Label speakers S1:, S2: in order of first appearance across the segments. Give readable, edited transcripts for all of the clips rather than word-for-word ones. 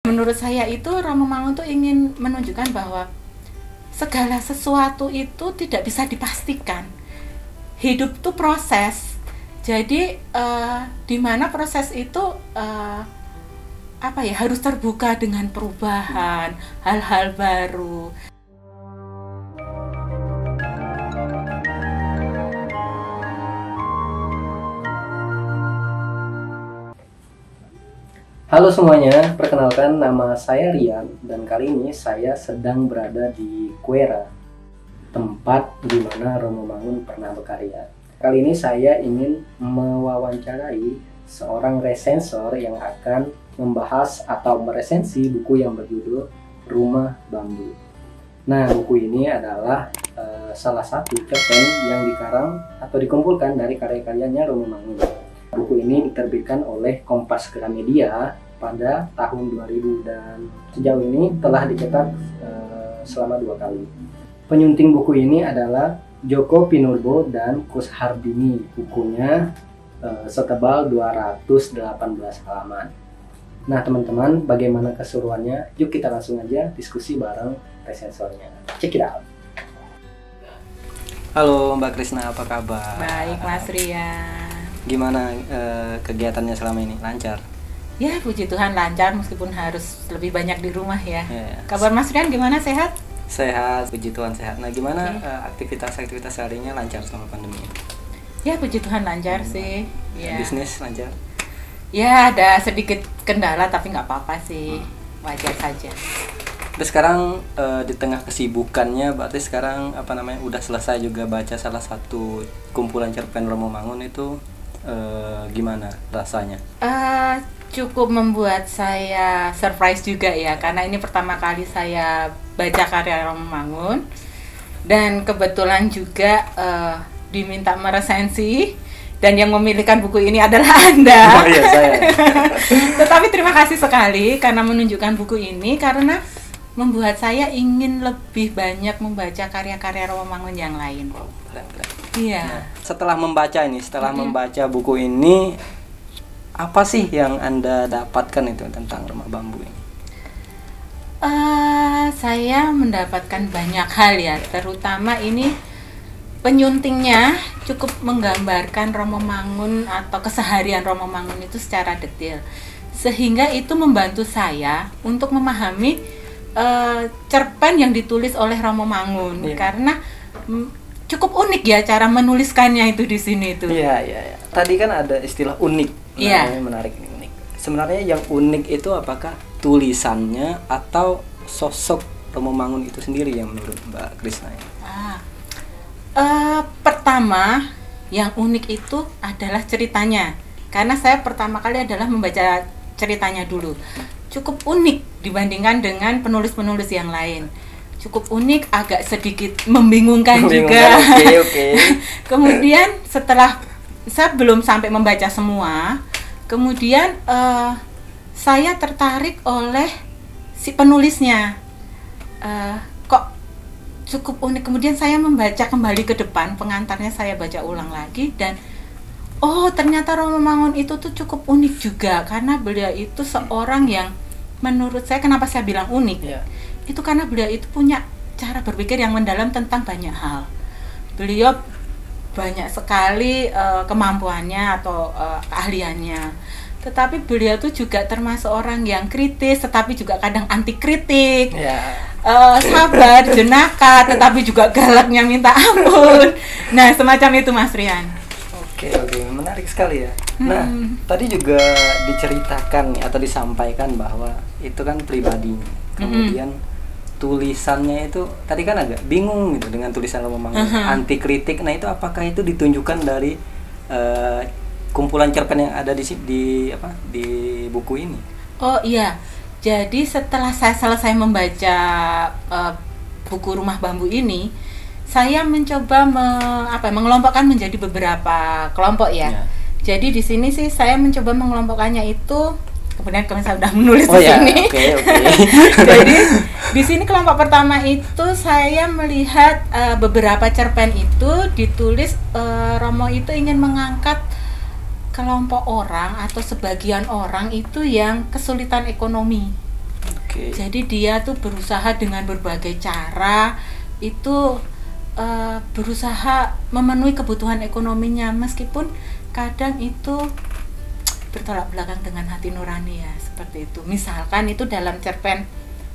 S1: Menurut saya itu Romo Mangun tuh ingin menunjukkan bahwa segala sesuatu itu tidak bisa dipastikan. Hidup tuh proses. Jadi di mana proses itu harus terbuka dengan perubahan, hal-hal baru.
S2: Halo semuanya, perkenalkan nama saya Rian dan kali ini saya sedang berada di Kuera, tempat di mana Romo Mangun pernah berkarya. Kali ini saya ingin mewawancarai seorang resensor yang akan membahas atau meresensi buku yang berjudul Rumah Bambu. Nah, buku ini adalah salah satu cerpen yang dikarang atau dikumpulkan dari karya-karyanya Romo Mangun. Buku ini diterbitkan oleh Kompas Gramedia pada tahun 2000 dan sejauh ini telah dicetak selama 2 kali. Penyunting buku ini adalah Djoko Pinurbo dan Kus Hardini. Bukunya setebal 218 halaman. Nah teman-teman, bagaimana keseruannya? Yuk kita langsung aja diskusi bareng resensornya. Check it out.
S3: Halo Mbak Krisna, apa kabar?
S1: Baik Mas Rian.
S3: Gimana kegiatannya selama ini? Lancar?
S1: Ya, puji Tuhan lancar meskipun harus lebih banyak di rumah ya. Kabar
S3: Yeah.
S1: Mas Rian gimana, sehat?
S3: Sehat, puji Tuhan sehat. Nah gimana aktivitas harinya lancar selama pandemi ini?
S1: Ya, puji Tuhan lancar sih. Ya.
S3: Bisnis lancar?
S1: Ya, ada sedikit kendala tapi nggak apa-apa sih. Wajar saja.
S3: Terus sekarang di tengah kesibukannya, berarti sekarang udah selesai juga baca salah satu kumpulan cerpen Romo Mangun itu, gimana rasanya?
S1: Cukup membuat saya surprise juga ya, karena ini pertama kali saya baca karya Romo Mangun dan kebetulan juga diminta meresensi dan yang memilihkan buku ini adalah Anda.
S3: Oh iya, saya.
S1: Tetapi terima kasih sekali karena menunjukkan buku ini, karena membuat saya ingin lebih banyak membaca karya-karya Romo Mangun yang lain.
S3: Keren.
S1: Iya.
S3: Nah, setelah membaca buku ini, apa sih yang Anda dapatkan itu tentang Rumah Bambu ini?
S1: Saya mendapatkan banyak hal ya, terutama ini penyuntingnya cukup menggambarkan Romo Mangun atau keseharian Romo Mangun itu secara detail, sehingga itu membantu saya untuk memahami cerpen yang ditulis oleh Romo Mangun. Karena cukup unik ya cara menuliskannya itu di sini itu.
S3: Iya. Tadi kan ada istilah unik. Nah, ini menarik, ini unik. Sebenarnya yang unik itu apakah tulisannya atau sosok Romo Mangun itu sendiri yang menurut Mbak Krisna?
S1: Pertama, yang unik itu adalah ceritanya. Karena saya pertama kali adalah membaca ceritanya dulu. Cukup unik dibandingkan dengan penulis-penulis yang lain. Cukup unik, agak sedikit membingungkan juga.
S3: Oke.
S1: Kemudian setelah saya belum sampai membaca semua, kemudian saya tertarik oleh si penulisnya. Kok cukup unik. Kemudian saya membaca kembali ke depan, pengantarnya saya baca ulang lagi, dan ternyata Romo Mangun itu tuh cukup unik juga, karena beliau itu seorang yang menurut saya, kenapa saya bilang unik? Itu karena beliau itu punya cara berpikir yang mendalam tentang banyak hal. Beliau banyak sekali kemampuannya atau keahliannya. Tetapi beliau tuh juga termasuk orang yang kritis, tetapi juga kadang anti kritik. Sabar, jenaka, tetapi juga galaknya minta ampun. Nah, semacam itu Mas Rian.
S3: Oke, menarik sekali ya. Nah, tadi juga diceritakan atau disampaikan bahwa itu kan pribadinya. Kemudian tulisannya itu tadi kan agak bingung gitu dengan tulisan Romo Mangun, anti kritik. Nah, itu apakah itu ditunjukkan dari kumpulan cerpen yang ada di buku ini? Oh
S1: iya. Jadi setelah saya selesai membaca buku Rumah Bambu ini, saya mencoba mengelompokkan menjadi beberapa kelompok ya. Jadi di sini sih saya mencoba mengelompokkannya itu, kemudian saya sudah menulis di sini.
S3: Okay.
S1: Jadi di sini kelompok pertama itu saya melihat beberapa cerpen itu ditulis Romo itu ingin mengangkat kelompok orang atau sebagian orang itu yang kesulitan ekonomi.
S3: Oke.
S1: Jadi dia tuh berusaha dengan berbagai cara itu berusaha memenuhi kebutuhan ekonominya, meskipun kadang itu bertolak belakang dengan hati nurani ya, seperti itu. Misalkan itu dalam cerpen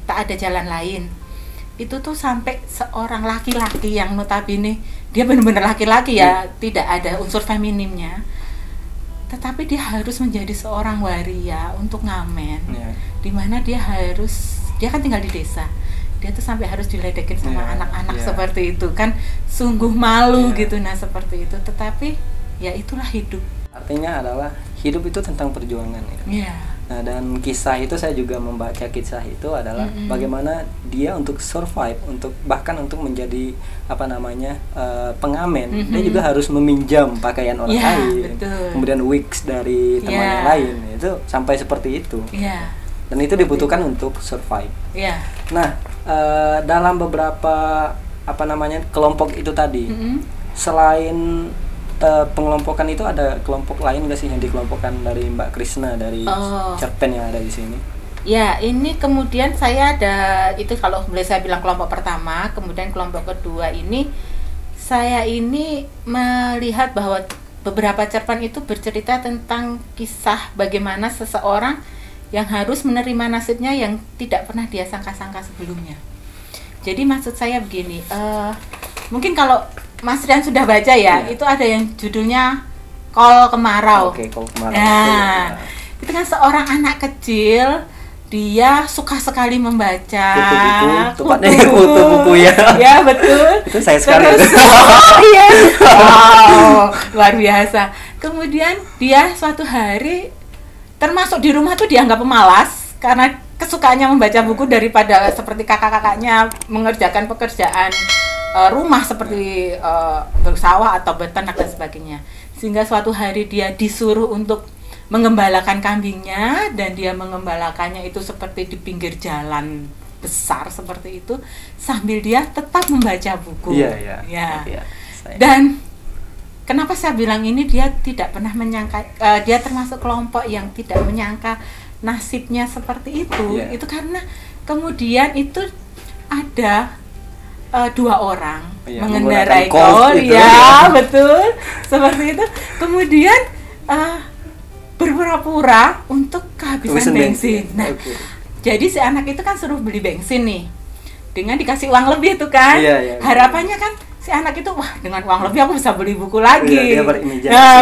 S1: Tak Ada Jalan Lain, itu tuh sampai seorang laki-laki yang notabene dia benar-benar laki-laki ya, tidak ada unsur feminimnya, tetapi dia harus menjadi seorang waria untuk ngamen, dimana dia kan tinggal di desa, dia tuh sampai harus diledekin sama anak-anak seperti itu kan, sungguh malu gitu. Nah seperti itu, tetapi ya itulah hidup.
S3: Artinya adalah hidup itu tentang perjuangan ya. Nah, dan kisah itu saya juga membaca kisah itu adalah bagaimana dia untuk survive, untuk bahkan untuk menjadi pengamen, dia juga harus meminjam pakaian orang lain,
S1: betul.
S3: Kemudian wigs dari teman yang lain, itu sampai seperti itu. Dan itu dibutuhkan untuk survive. Nah, dalam beberapa kelompok itu tadi, selain pengelompokan itu ada kelompok lain nggak sih yang dikelompokkan dari Mbak Krisna dari cerpen yang ada di sini?
S1: Ya, ini kemudian saya ada itu, kalau boleh saya bilang kelompok pertama, kemudian kelompok kedua ini saya ini melihat bahwa beberapa cerpen itu bercerita tentang kisah bagaimana seseorang yang harus menerima nasibnya yang tidak pernah dia sangka-sangka sebelumnya. Jadi maksud saya begini, mungkin kalau Mas Rian sudah baca ya, itu ada yang judulnya Kol Kemarau.
S3: Oke, Kol Kemarau.
S1: Nah, itu kan seorang anak kecil, dia suka sekali membaca
S3: kutu buku ya.
S1: Ya betul.
S3: Itu saya sekali.
S1: Iya. Wow, luar biasa. Kemudian dia suatu hari, termasuk di rumah tuh dianggap pemalas karena kesukaannya membaca buku daripada seperti kakak-kakaknya mengerjakan pekerjaan rumah seperti bersawah atau beternak dan sebagainya. Sehingga suatu hari dia disuruh untuk mengembalakan kambingnya, dan dia mengembalakannya itu seperti di pinggir jalan besar seperti itu, sambil dia tetap membaca buku.
S3: Iya.
S1: Dan kenapa saya bilang ini, dia tidak pernah menyangka, dia termasuk kelompok yang tidak menyangka nasibnya seperti itu. Itu karena kemudian itu ada dua orang mengendarai Golf, ya betul, seperti itu. Kemudian berpura-pura untuk kehabisan bensin. Nah, jadi si anak itu kan suruh beli bensin nih, dengan dikasih uang lebih tuh kan. Harapannya kan si anak itu, wah dengan uang lebih aku bisa beli buku lagi.
S3: Dia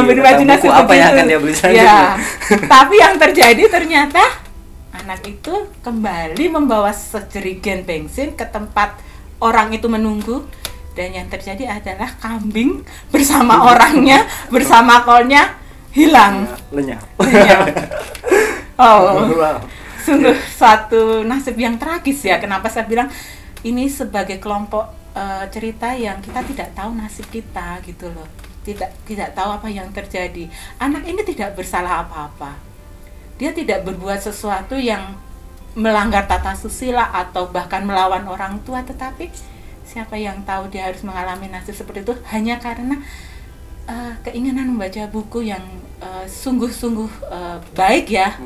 S3: berimajinasi
S1: buku
S3: apa yang akan dia beli selanjutnya.
S1: Tapi yang terjadi ternyata anak itu kembali membawa sejerigen bensin ke tempat orang itu menunggu, dan yang terjadi adalah kambing bersama orangnya, bersama kolnya hilang.
S3: Lenyap.
S1: Sungguh suatu nasib yang tragis ya. Kenapa saya bilang ini sebagai kelompok cerita yang kita tidak tahu nasib kita gitu loh, tidak tahu apa yang terjadi. Anak ini tidak bersalah apa-apa, dia tidak berbuat sesuatu yang melanggar tata susila atau bahkan melawan orang tua, tetapi siapa yang tahu dia harus mengalami nasib seperti itu hanya karena keinginan membaca buku yang sungguh-sungguh baik ya.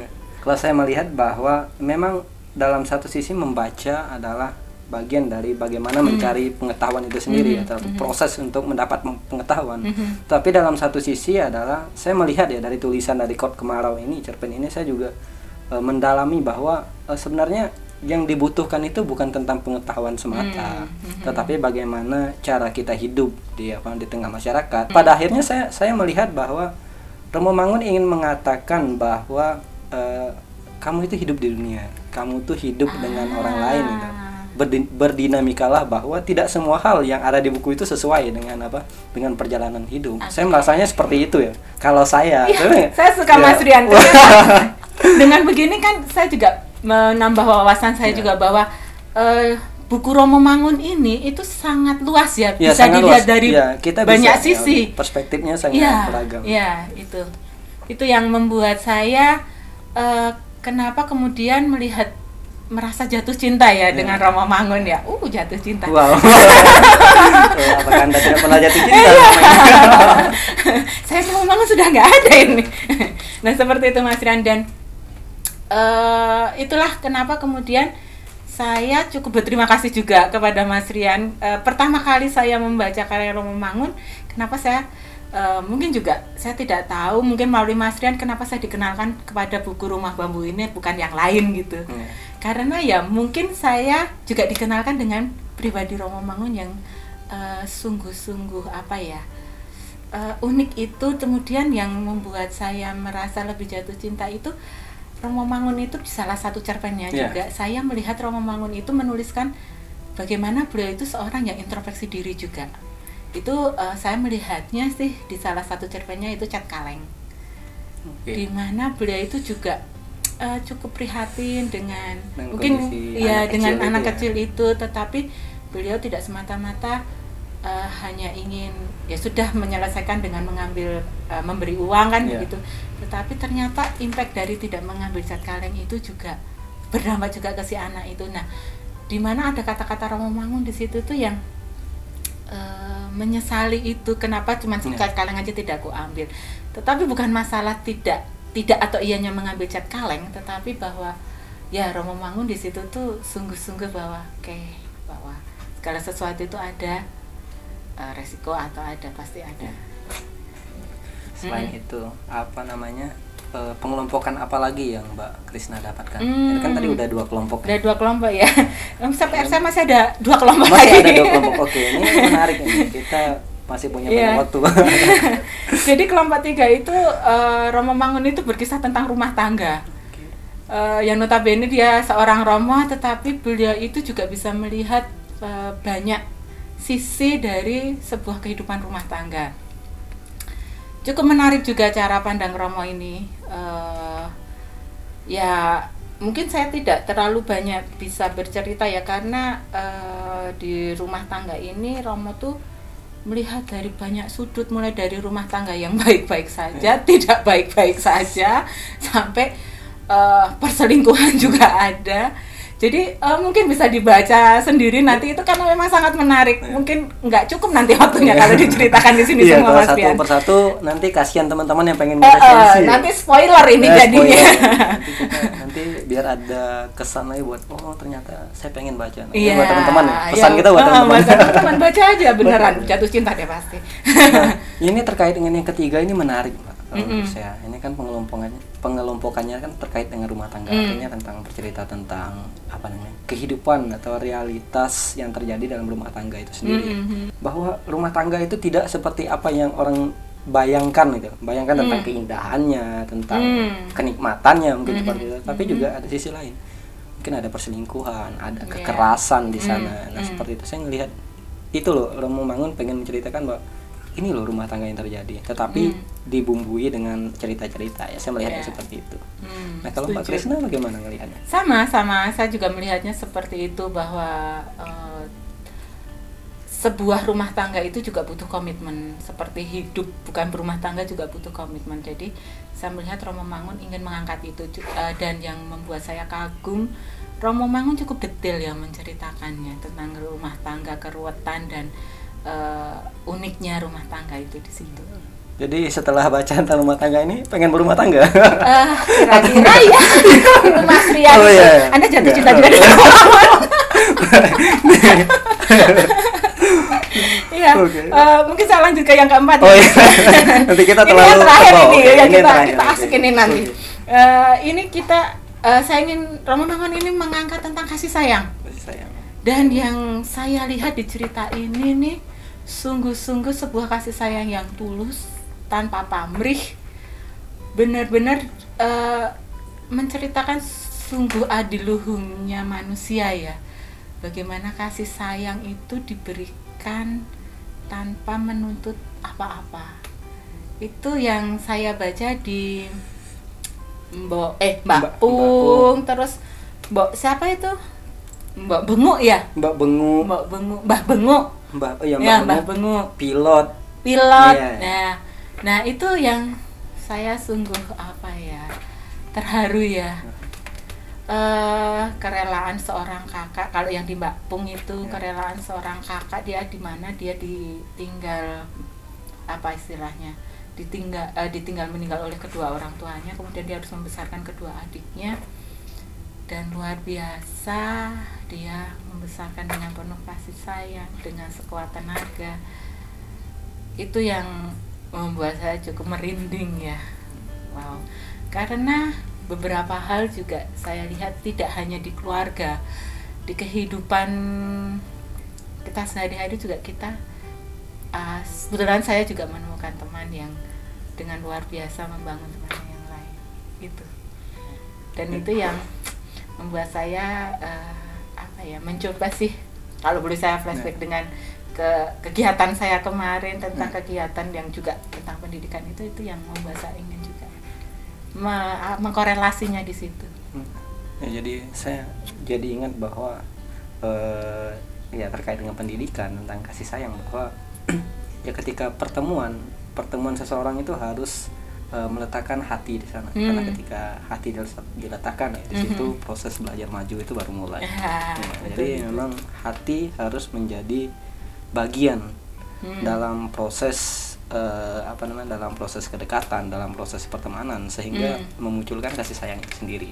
S3: Kalau saya melihat bahwa memang dalam satu sisi membaca adalah bagian dari bagaimana mencari pengetahuan itu sendiri, atau proses untuk mendapat pengetahuan. Tapi dalam satu sisi adalah saya melihat ya, dari tulisan dari Kol Kemarau ini, cerpen ini, saya juga mendalami bahwa sebenarnya yang dibutuhkan itu bukan tentang pengetahuan semata, tetapi bagaimana cara kita hidup di tengah masyarakat. Pada akhirnya saya melihat bahwa Romo Mangun ingin mengatakan bahwa kamu itu hidup di dunia, kamu tuh hidup dengan orang lain gitu. Berdinamikalah, bahwa tidak semua hal yang ada di buku itu sesuai dengan perjalanan hidup. Saya merasanya seperti itu ya. Kalau saya,
S1: saya suka Mas Rian. Dengan begini kan saya juga menambah wawasan saya juga bahwa buku Romo Mangun ini itu sangat luas ya, bisa dilihat dari
S3: kita
S1: banyak sisi.
S3: Perspektifnya sangat beragam.
S1: Iya, itu yang membuat saya kenapa kemudian merasa jatuh cinta ya dengan Romo Mangun ya. Jatuh cinta.
S3: Wow. Apakah Anda tidak pernah jatuh cinta?
S1: Saya Romo Mangun sudah nggak ada ini. Nah seperti itu Mas Rian. Dan itulah kenapa kemudian saya cukup berterima kasih juga kepada Mas Rian. Pertama kali saya membaca karya Romo Mangun, kenapa saya mungkin juga saya tidak tahu, mungkin melalui Mas Rian kenapa saya dikenalkan kepada buku Rumah Bambu ini, bukan yang lain gitu. Karena ya mungkin saya juga dikenalkan dengan pribadi Romo Mangun yang sungguh-sungguh apa ya, unik itu. Kemudian yang membuat saya merasa lebih jatuh cinta itu Romo Mangun itu di salah satu cerpennya juga saya melihat Romo Mangun itu menuliskan bagaimana beliau itu seorang yang introspeksi diri juga. Itu saya melihatnya sih di salah satu cerpennya itu Cat Kaleng, di mana beliau itu juga cukup prihatin dengan mungkin ya dengan anak kecil itu, tetapi beliau tidak semata-mata hanya ingin ya sudah menyelesaikan dengan mengambil memberi uang kan begitu, tetapi ternyata impact dari tidak mengambil Cat Kaleng itu juga berdampak juga ke si anak itu. Nah, di mana ada kata-kata Romo Mangun di situ tuh yang menyesali itu, kenapa cuma Cat Kaleng aja tidak aku ambil. Tetapi bukan masalah tidak atau ianya mengambil Cat Kaleng, tetapi bahwa ya Romo Mangun di situ tuh sungguh-sungguh bahwa bahwa segala sesuatu itu ada resiko atau ada pasti ada.
S3: Selain itu apa namanya pengelompokan apa lagi yang Mbak Krisna dapatkan? Ini kan tadi udah 2 kelompok.
S1: Udah 2 kelompok ya. Sampai saya masih ada 2 kelompok
S3: masih
S1: lagi.
S3: Ada 2 kelompok. Oke, ini menarik ini. Kita masih punya banyak waktu.
S1: Jadi kelompok 3 itu Romo Mangun itu berkisah tentang rumah tangga. Yang notabene dia seorang Romo, tetapi beliau itu juga bisa melihat banyak sisi dari sebuah kehidupan rumah tangga. Cukup menarik juga cara pandang Romo ini. Ya mungkin saya tidak terlalu banyak bisa bercerita ya, karena di rumah tangga ini Romo tuh melihat dari banyak sudut, mulai dari rumah tangga yang baik-baik saja, tidak baik-baik saja, sampai perselingkuhan juga ada. Jadi mungkin bisa dibaca sendiri nanti, itu karena memang sangat menarik. Mungkin nggak cukup nanti waktunya kalau diceritakan di sini semua Mas Pian.
S3: Satu persatu nanti kasihan teman-teman yang pengen baca
S1: nanti spoiler ini jadinya.
S3: Nanti biar ada kesan lagi buat ternyata saya pengen baca.
S1: Buat
S3: teman-teman pesan kita buat teman-teman.
S1: Teman baca aja beneran jatuh cinta deh pasti.
S3: Ini terkait dengan yang ketiga ini menarik, Pak. Menurut saya ini kan pengelompokannya kan terkait dengan rumah tangga, artinya tentang bercerita tentang apa namanya kehidupan atau realitas yang terjadi dalam rumah tangga itu sendiri. Bahwa rumah tangga itu tidak seperti apa yang orang bayangkan gitu, tentang keindahannya, tentang kenikmatannya mungkin seperti itu, tapi juga ada sisi lain, mungkin ada perselingkuhan, ada kekerasan di sana. Nah seperti itu saya ngelihat itu loh, Romo Mangun pengen menceritakan bahwa ini loh rumah tangga yang terjadi, tetapi dibumbui dengan cerita-cerita ya. Saya melihatnya seperti itu. Nah kalau Mbak Krisna bagaimana ngelihatnya?
S1: Sama, saya juga melihatnya seperti itu, bahwa sebuah rumah tangga itu juga butuh komitmen. Seperti hidup bukan berumah tangga juga butuh komitmen. Jadi saya melihat Romo Mangun ingin mengangkat itu, dan yang membuat saya kagum, Romo Mangun cukup detail ya menceritakannya tentang rumah tangga, keruwetan dan uniknya rumah tangga itu di situ.
S3: Jadi setelah baca tentang rumah tangga ini pengen berumah tangga?
S1: Kira-kira ya, Mas Rian. Anda jatuh cinta juga dengan Iya. Mungkin saya lanjut ke yang keempat.
S3: Nanti kita
S1: ini yang terakhir ini ya, kita asik ini nanti. Ini kita saya ingin Romo Mangun ini mengangkat tentang kasih sayang. Dan yang saya lihat di cerita ini nih, sungguh-sungguh sebuah kasih sayang yang tulus, tanpa pamrih, benar-benar menceritakan sungguh adiluhungnya manusia ya. Bagaimana kasih sayang itu diberikan tanpa menuntut apa-apa. Itu yang saya baca di Mbak Pung, terus Mbak siapa itu? Mbak Bengu ya?
S3: Mbak Bengu.
S1: Mbak Bengu.
S3: Pilot.
S1: Yeah. Nah itu yang saya sungguh terharu ya. Kerelaan seorang kakak, kalau yang di Mbak Pung itu kerelaan seorang kakak, dia di mana dia ditinggal ditinggal meninggal oleh kedua orang tuanya, kemudian dia harus membesarkan kedua adiknya. dan luar biasa dia membesarkan dengan penuh kasih sayang, dengan sekuat tenaga. Itu yang membuat saya cukup merinding ya. Wow. Karena beberapa hal juga saya lihat tidak hanya di keluarga, di kehidupan kita sehari-hari juga kita kebetulan saya juga menemukan teman yang dengan luar biasa membangun teman yang lain gitu. Dan itu yang membuat saya mencoba sih, kalau boleh saya flashback dengan kegiatan saya kemarin tentang kegiatan yang juga tentang pendidikan, itu yang membuat saya ingin juga mengkorelasinya di situ.
S3: Ya, jadi saya jadi ingat bahwa ya terkait dengan pendidikan tentang kasih sayang, bahwa ya ketika pertemuan seseorang itu harus meletakkan hati di sana. Karena ketika hati diletakkan ya, di situ proses belajar maju itu baru mulai. Jadi memang hati harus menjadi bagian dalam proses dalam proses kedekatan, dalam proses pertemanan, sehingga memunculkan kasih sayang itu sendiri.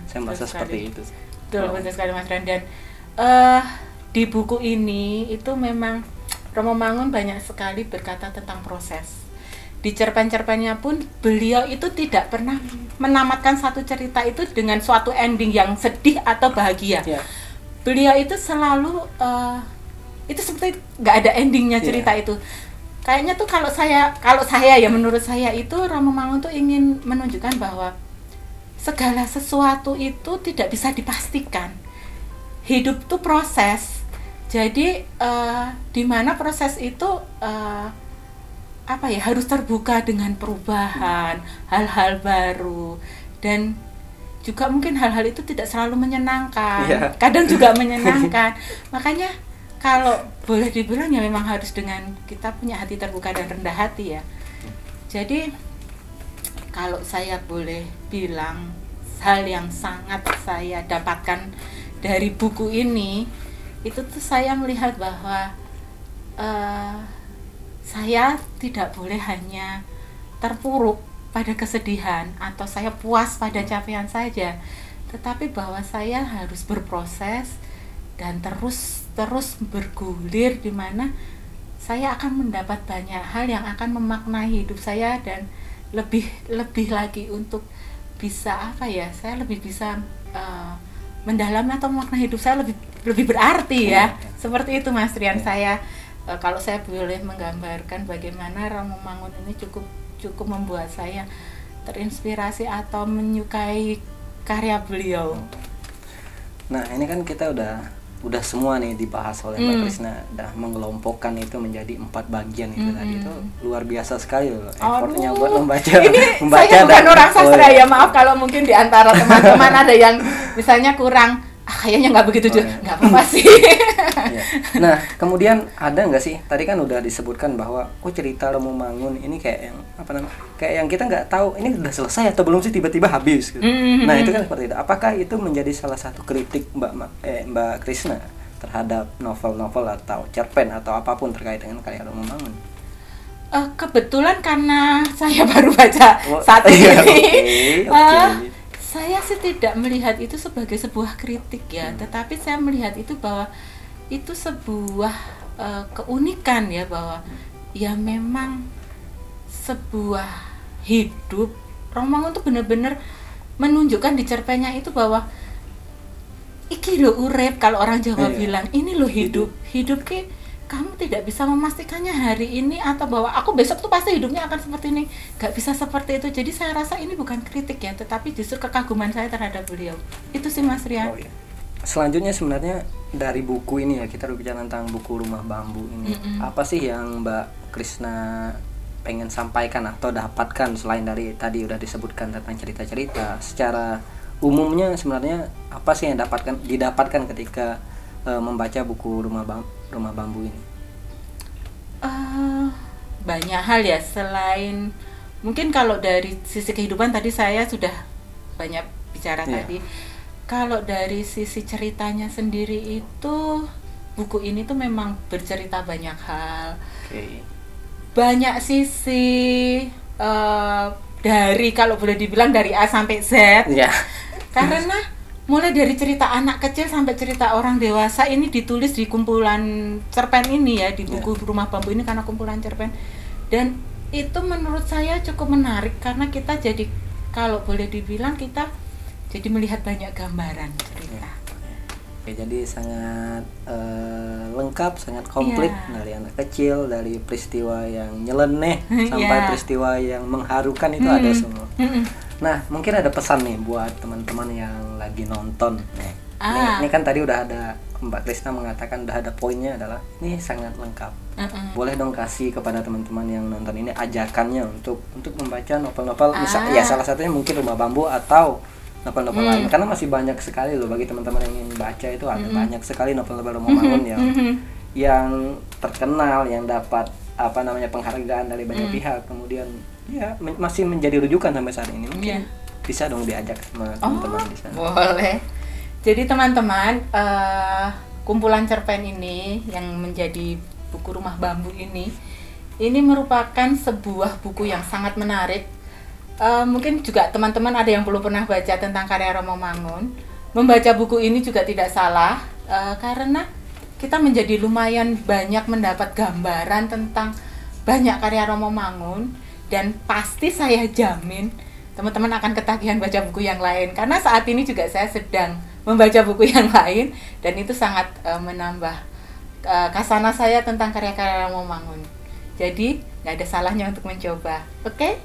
S3: Saya merasa seperti itu.
S1: Betul sekali Mas Ran. Dan di buku ini itu memang Romo Mangun banyak sekali berkata tentang proses. Di cerpen-cerpennya pun beliau itu tidak pernah menamatkan satu cerita itu dengan suatu ending yang sedih atau bahagia. Beliau itu selalu itu seperti nggak ada endingnya cerita itu. Kayaknya tuh kalau saya ya, menurut saya itu Romo Mangun tuh ingin menunjukkan bahwa segala sesuatu itu tidak bisa dipastikan. Hidup tuh proses. Jadi di mana proses itu harus terbuka dengan perubahan, hal-hal baru, dan juga mungkin hal-hal itu tidak selalu menyenangkan, kadang juga menyenangkan. Makanya kalau boleh dibilang ya memang harus dengan kita punya hati terbuka dan rendah hati ya. Jadi kalau saya boleh bilang hal yang sangat saya dapatkan dari buku ini, itu tuh saya melihat bahwa saya tidak boleh hanya terpuruk pada kesedihan atau saya puas pada capaian saja, tetapi bahwa saya harus berproses dan terus bergulir, di mana saya akan mendapat banyak hal yang akan memaknai hidup saya dan lebih lagi untuk bisa saya lebih bisa mendalami atau memaknai hidup saya lebih berarti ya. Seperti itu Mas Rian. Saya kalau saya boleh menggambarkan bagaimana Romo Mangun ini cukup membuat saya terinspirasi atau menyukai karya beliau.
S3: Nah, ini kan kita udah semua nih dibahas oleh Mbak Krisna, udah mengelompokkan itu menjadi 4 bagian itu tadi. Itu luar biasa sekali loh effortnya buat membaca.
S1: Ini saya bukan orang sastra ya, maaf kalau mungkin di antara teman-teman ada yang misalnya kurang kayaknya nggak begitu juga, nggak apa-apa sih.
S3: Nah, kemudian ada nggak sih, tadi kan udah disebutkan bahwa cerita Romo Mangun ini kayak yang kayak yang kita nggak tahu ini udah selesai atau belum sih, tiba-tiba habis gitu. Nah, itu kan seperti itu. Apakah itu menjadi salah satu kritik Mbak Krisna terhadap novel-novel atau cerpen atau apapun terkait dengan karya Romo Mangun?
S1: Kebetulan karena saya baru baca saat ini. Saya sih tidak melihat itu sebagai sebuah kritik ya, tetapi saya melihat itu bahwa itu sebuah keunikan ya, bahwa ya memang sebuah hidup. Romo Mangun tuh benar-benar menunjukkan di cerpennya itu bahwa iki lo urip, kalau orang Jawa bilang ini lo hidup ki kamu tidak bisa memastikannya hari ini atau bahwa aku besok tuh pasti hidupnya akan seperti ini, gak bisa seperti itu. Jadi saya rasa ini bukan kritik ya, tetapi justru kekaguman saya terhadap beliau. Itu sih Mas Rian.
S3: Selanjutnya sebenarnya dari buku ini ya, kita berbicara tentang buku Rumah Bambu ini. Apa sih yang Mbak Krisna pengen sampaikan atau dapatkan selain dari tadi udah disebutkan tentang cerita-cerita? Secara umumnya sebenarnya apa sih yang didapatkan ketika membaca buku Rumah Bambu ini?
S1: Banyak hal ya, selain mungkin kalau dari sisi kehidupan tadi saya sudah banyak bicara tadi. Kalau dari sisi ceritanya sendiri itu buku ini tuh memang bercerita banyak hal. Banyak sisi dari kalau boleh dibilang dari A sampai Z. Karena mulai dari cerita anak kecil sampai cerita orang dewasa ini ditulis di kumpulan cerpen ini ya, di buku Rumah Bambu ini karena kumpulan cerpen. Dan itu menurut saya cukup menarik karena kita jadi, kalau boleh dibilang, kita jadi melihat banyak gambaran cerita.
S3: Oke, jadi sangat lengkap, sangat komplit, dari anak kecil, dari peristiwa yang nyeleneh sampai peristiwa yang mengharukan itu ada semua. Nah, mungkin ada pesan nih buat teman-teman yang lagi nonton. Ini kan tadi udah ada, Mbak Krisna mengatakan udah ada poinnya, adalah ini sangat lengkap. Boleh dong kasih kepada teman-teman yang nonton ini ajakannya untuk membaca novel-novel, misalnya ya salah satunya mungkin Rumah Bambu atau novel-novel lain, karena masih banyak sekali loh bagi teman-teman yang ingin baca, itu ada banyak sekali novel-novel Romawi yang terkenal, yang dapat penghargaan dari banyak pihak, kemudian ya masih menjadi rujukan sampai saat ini. Mungkin bisa dong diajak sama teman-teman di sana.
S1: Boleh. Jadi teman-teman, kumpulan cerpen ini yang menjadi buku Rumah Bambu ini merupakan sebuah buku yang sangat menarik. Mungkin juga teman-teman ada yang belum pernah baca tentang karya Romo Mangun. Membaca buku ini juga tidak salah, karena kita menjadi lumayan banyak mendapat gambaran tentang banyak karya Romo Mangun. Dan pasti saya jamin teman-teman akan ketagihan baca buku yang lain, karena saat ini juga saya sedang membaca buku yang lain, dan itu sangat menambah kasana saya tentang karya-karya Romo Mangun. Jadi nggak ada salahnya untuk mencoba. Oke?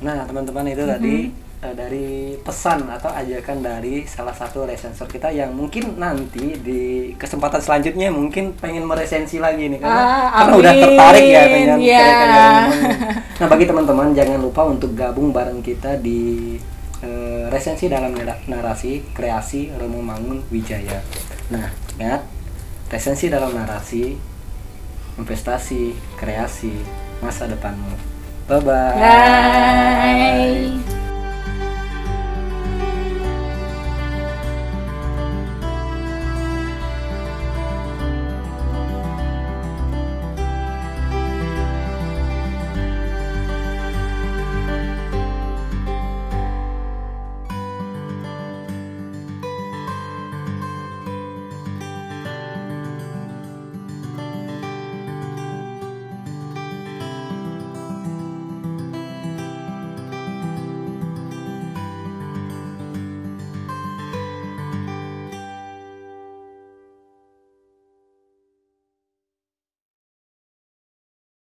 S3: Nah, teman-teman, itu tadi dari pesan atau ajakan dari salah satu resensor kita yang mungkin nanti di kesempatan selanjutnya mungkin pengen meresensi lagi nih, karena udah tertarik ya dengan karya-karya Romo Mangun. Nah, bagi teman-teman jangan lupa untuk gabung bareng kita di resensi dalam narasi kreasi Romo Mangun Wijaya. Nah, ingat, resensi dalam narasi, investasi, kreasi masa depanmu. Bye-bye.
S1: Bye.